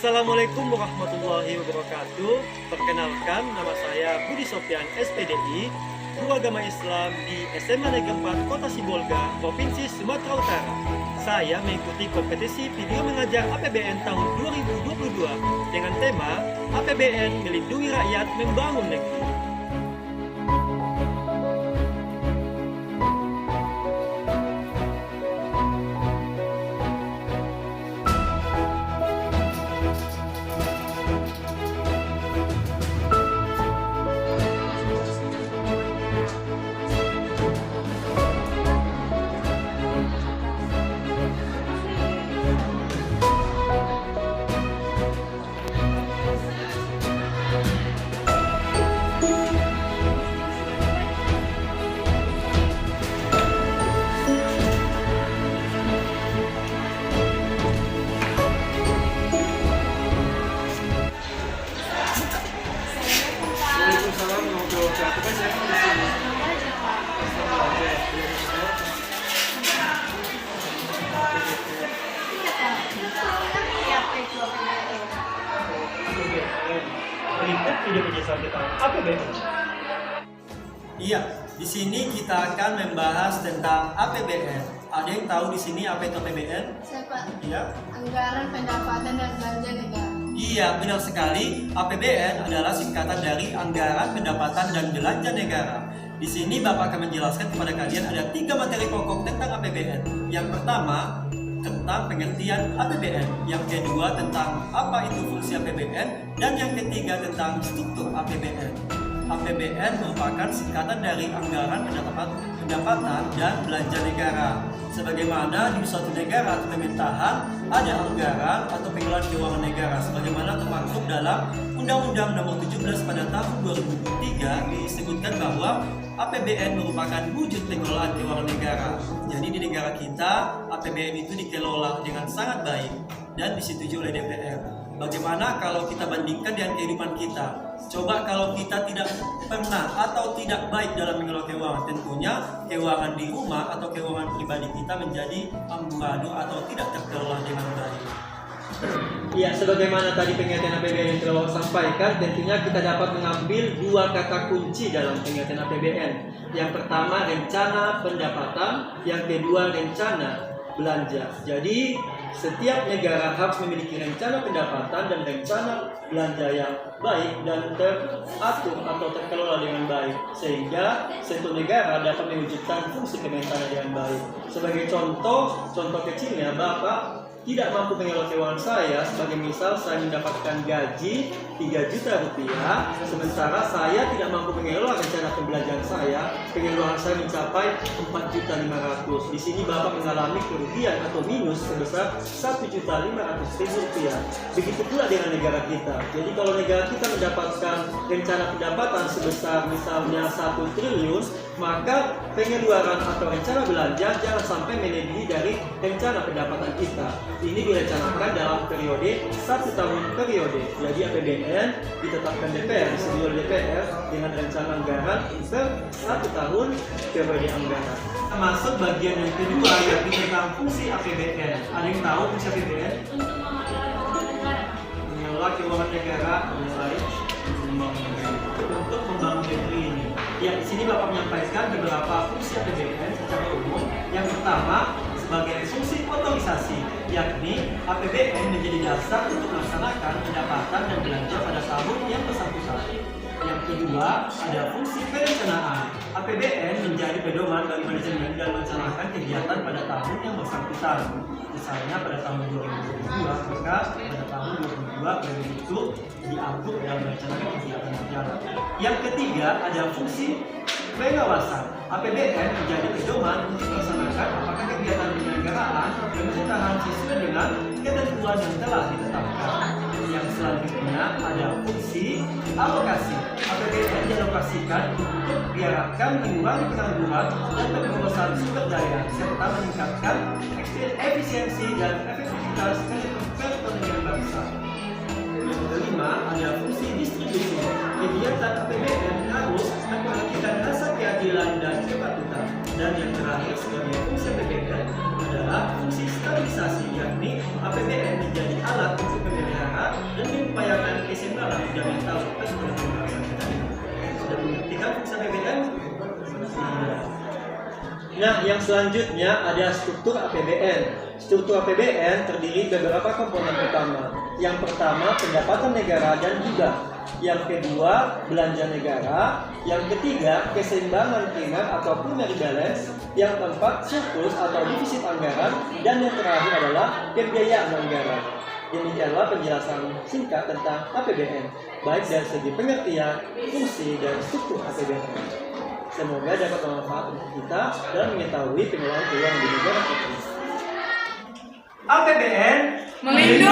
Assalamualaikum warahmatullahi wabarakatuh. Perkenalkan, nama saya Budi Sofyan SPDI, Guru Agama Islam di SMA Negeri 4 Kota Sibolga, Provinsi Sumatera Utara. Saya mengikuti kompetisi video mengajar APBN tahun 2022 dengan tema APBN Melindungi Rakyat Membangun Negeri. Berikut video penjelasan kita APBN. Iya, di sini kita akan membahas tentang APBN. Ada yang tahu di sini apa itu APBN? Saya Pak. Iya. Anggaran pendapatan dan belanja negara. Iya, benar sekali. APBN adalah singkatan dari Anggaran Pendapatan dan Belanja Negara. Di sini Bapak akan menjelaskan kepada kalian ada 3 materi pokok tentang APBN. Yang pertama, tentang pengertian APBN, yang kedua tentang apa itu fungsi APBN, dan yang ketiga tentang struktur APBN. APBN merupakan singkatan dari Anggaran Pendapatan dan Belanja Negara. Sebagaimana di suatu negara atau pemerintahan ada anggaran atau pengelolaan keuangan negara, sebagaimana termaktub dalam Undang-Undang Nomor 17 pada tahun 2003 disebutkan bahwa APBN merupakan wujud pengelolaan keuangan negara. Jadi di negara kita APBN itu dikelola dengan sangat baik dan disetujui oleh DPR. Bagaimana kalau kita bandingkan dengan kehidupan kita? Coba kalau kita tidak pernah atau tidak baik dalam mengelola keuangan, tentunya keuangan di rumah atau keuangan pribadi kita menjadi amburadul atau tidak terkelola dengan baik. Ya, sebagaimana tadi pengertian APBN yang telah sampaikan, tentunya kita dapat mengambil 2 kata kunci dalam pengertian APBN. Yang pertama rencana pendapatan, yang kedua rencana belanja. Jadi setiap negara harus memiliki rencana pendapatan dan rencana belanja yang baik dan teratur atau terkelola dengan baik, sehingga suatu negara dapat mewujudkan fungsi pemerintahan dengan baik. Sebagai contoh kecilnya, Bapak tidak mampu mengelola keuangan saya, sebagai misal saya mendapatkan gaji 3 juta rupiah, sementara saya tidak mampu mengelola rencana pembelanjaan saya, pengeluaran saya mencapai 4.500.000. Di sini Bapak mengalami kerugian atau minus sebesar 1.500.000 rupiah. Begitu pula dengan negara kita. Jadi kalau negara kita mendapatkan rencana pendapatan sebesar misalnya 1 triliun, maka pengeluaran atau rencana belanja jangan sampai melebihi dari rencana pendapatan kita. Ini direncanakan dalam periode 1 tahun periode. Jadi APBN ditetapkan DPR, disetujui oleh DPR dengan rencana anggaran per 1 tahun periode anggaran. Masuk bagian yang kedua, yakni tentang fungsi APBN. Ada yang tahu fungsi APBN? Mengelola keuangan negara untuk membangun negeri ini. Ya, di sini Bapak menyampaikan beberapa fungsi APBN secara umum. Yang pertama, sebagai fungsi otorisasi, yakni APBN menjadi dasar untuk melaksanakan pendapatan dan belanja pada tahun yang bersangkutan. Yang kedua, ada fungsi perencanaan. APBN menjadi pedoman bagi manajemen dan merencanakan kegiatan pada tahun yang bersangkutan. Misalnya pada tahun 2022, maka pada tahun 2022 periode itu diatur dalam merencanakan kegiatan berjalan. Yang ketiga, ada fungsi pengawasan. APBN menjadi pedoman untuk melaksanakan apakah kegiatan penyelenggaraan pemerintahan sesuai dengan ketentuan yang telah ditetapkan. Yang selanjutnya ada fungsi alokasi. APBN dialokasikan untuk diarahkan mengurangi pengangguran dan pemborosan sumber daya serta meningkatkan efisiensi dan efektivitas perekonomian bangsa. Yang kelima ada fungsi distribusi. Kegiatan APBN harus memperhatikan rasa keadilan dan kepatutan. Dan yang terakhir sebagai fungsi APBN adalah fungsi stabilisasi, yakni APBN menjadi alat untuk memelihara dan mengupayakan keseimbangan. Sudah tahu kita sudah pembahasan kita sudah mengerti kan fungsi APBN? Nah, yang selanjutnya ada struktur APBN. Struktur APBN terdiri dari beberapa komponen utama. Yang pertama, pendapatan negara dan hibah. Yang kedua, belanja negara. Yang ketiga, keseimbangan primer atau primary balance. Yang keempat, surplus atau defisit anggaran. Dan yang terakhir adalah pembiayaan anggaran. Demikianlah penjelasan singkat tentang APBN, baik dari segi pengertian, fungsi, dan struktur APBN. Semoga dapat bermanfaat untuk kita dalam mengetahui pengelolaan keuangan di negara kita. APBN melindungi